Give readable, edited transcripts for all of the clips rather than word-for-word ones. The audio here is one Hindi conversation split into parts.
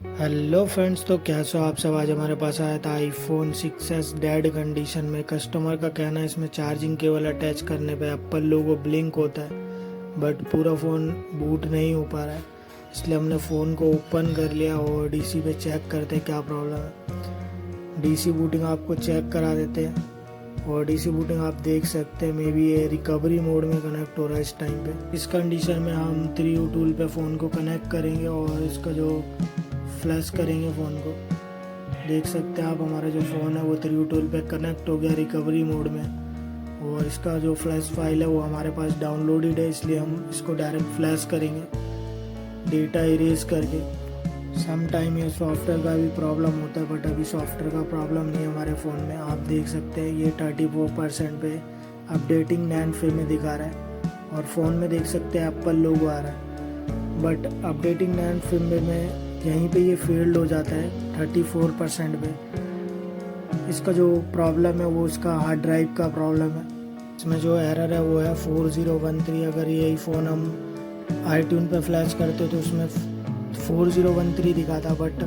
हेलो फ्रेंड्स, तो कैसे हो आप सब। आज हमारे पास आया था आईफोन 6s डेड कंडीशन में। कस्टमर का कहना है इसमें चार्जिंग केबल अटैच करने पे एप्पल लोगो ब्लिंक होता है, बट पूरा फ़ोन बूट नहीं हो पा रहा है। इसलिए हमने फ़ोन को ओपन कर लिया और डीसी पे चेक करते हैं क्या प्रॉब्लम है। डीसी बूटिंग आपको चेक करा देते हैं और डीसी बूटिंग आप देख सकते हैं मे बी ये रिकवरी मोड में कनेक्ट हो रहा है इस टाइम पे। इस कंडीशन में हम 3U टूल पे फ़ोन को कनेक्ट करेंगे और इसका जो फ्लैश करेंगे फ़ोन को। देख सकते हैं आप हमारा जो फ़ोन है वो 3U टूल पे कनेक्ट हो गया रिकवरी मोड में, और इसका जो फ्लैश फाइल है वो हमारे पास डाउनलोडेड है, इसलिए हम इसको डायरेक्ट फ्लैश करेंगे डेटा इरेज करके। सम टाइम ये सॉफ्टवेयर का भी प्रॉब्लम होता है, बट अभी सॉफ्टवेयर का प्रॉब्लम नहीं है हमारे फ़ोन में। आप देख सकते हैं ये 34% पे अपडेटिंग नैंड फ्री में दिखा रहा है और फ़ोन में देख सकते हैं एप्पल लोगो आ रहा है, बट अपडेटिंग नैंड फ्री में यहीं पे ये फेल्ड हो जाता है 34% पे। इसका जो प्रॉब्लम है वो इसका हार्ड ड्राइव का प्रॉब्लम है। इसमें जो एरर है वो है 4013। अगर यही फ़ोन हम iTunes पे फ्लैश करते तो उसमें 4013 दिखा था, बट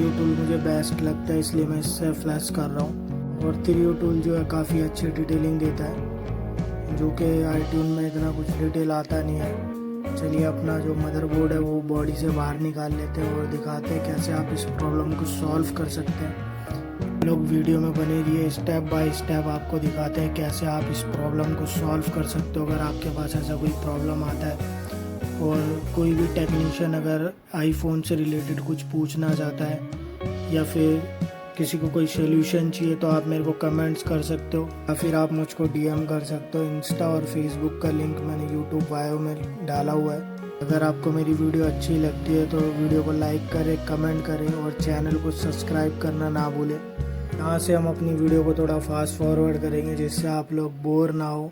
यू टूल मुझे बेस्ट लगता है इसलिए मैं इससे फ्लैश कर रहा हूँ। और 3U टूल जो है काफ़ी अच्छी डिटेलिंग देता है, जो कि iTunes में इतना कुछ डिटेल आता नहीं है। चलिए अपना जो मदरबोर्ड है वो बॉडी से बाहर निकाल लेते हैं और दिखाते हैं कैसे आप इस प्रॉब्लम को सॉल्व कर सकते हैं। लोग वीडियो में बने रहिए, स्टेप बाय स्टेप आपको दिखाते हैं कैसे आप इस प्रॉब्लम को सॉल्व कर सकते हो। अगर आपके पास ऐसा कोई प्रॉब्लम आता है और कोई भी टेक्नीशियन अगर आईफोन से रिलेटेड कुछ पूछना चाहता है या फिर किसी को कोई सोल्यूशन चाहिए तो आप मेरे को कमेंट्स कर सकते हो या फिर आप मुझको डीएम कर सकते हो। इंस्टा और फेसबुक का लिंक मैंने यूट्यूब बायो में डाला हुआ है। अगर आपको मेरी वीडियो अच्छी लगती है तो वीडियो को लाइक करें, कमेंट करें और चैनल को सब्सक्राइब करना ना भूलें। यहाँ से हम अपनी वीडियो को थोड़ा फास्ट फॉरवर्ड करेंगे जिससे आप लोग बोर ना हो।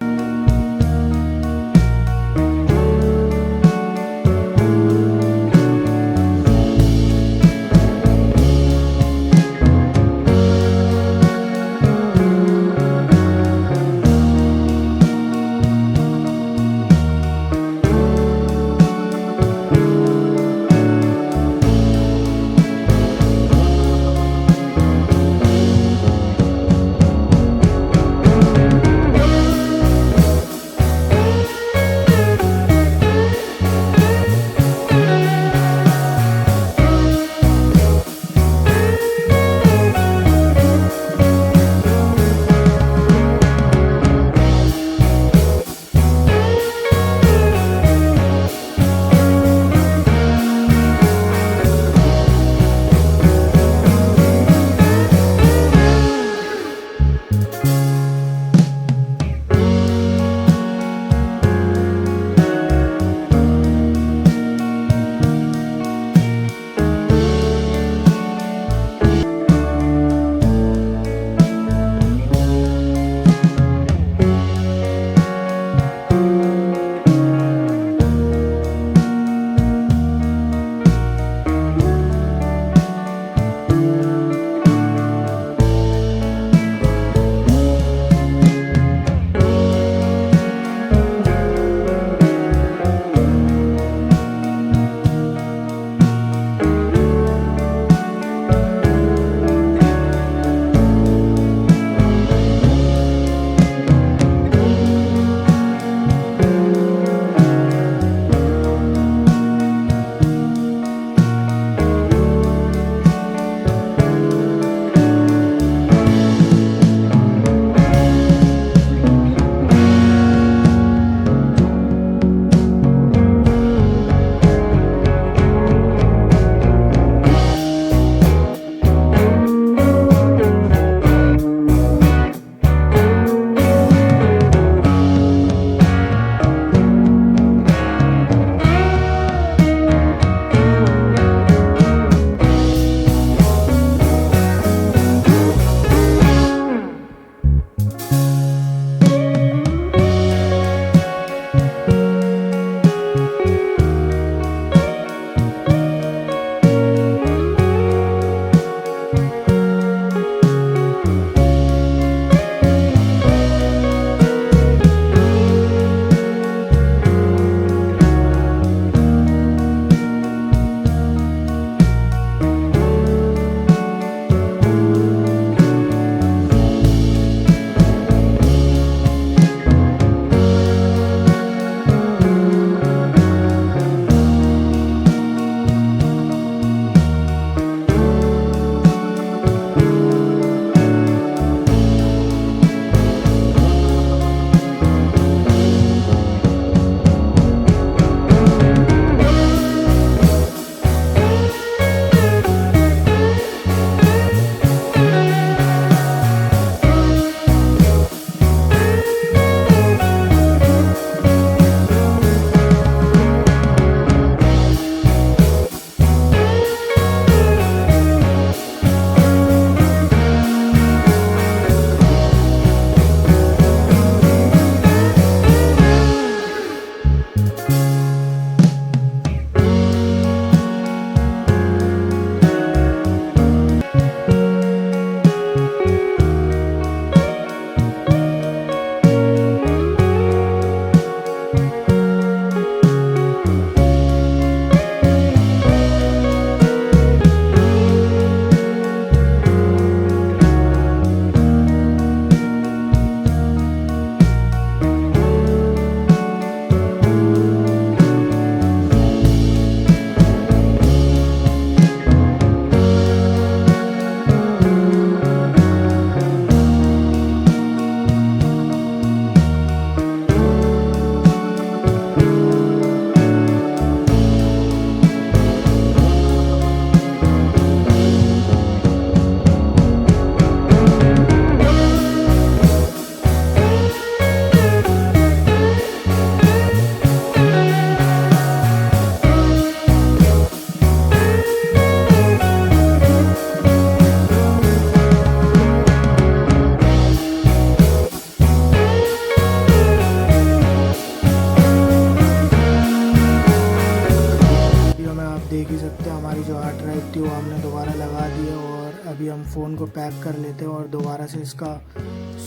हमारी जो हार्ड ड्राइव थी वो हमने दोबारा लगा दी है और अभी हम फ़ोन को पैक कर लेते हैं और दोबारा से इसका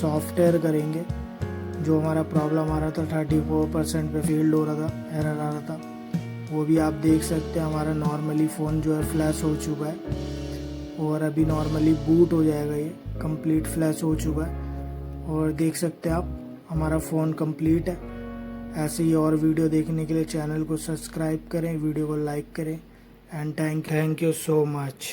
सॉफ्टवेयर करेंगे। जो हमारा प्रॉब्लम आ रहा था 34% पे फेल्ड हो रहा था, एरर आ रहा था, वो भी आप देख सकते हैं। हमारा नॉर्मली फ़ोन जो है फ्लैश हो चुका है और अभी नॉर्मली बूट हो जाएगा, ये कंप्लीट फ्लैश हो चुका है और देख सकते हैं आप हमारा फ़ोन कंप्लीट है। ऐसे ही और वीडियो देखने के लिए चैनल को सब्सक्राइब करें, वीडियो को लाइक करें and thank you so much.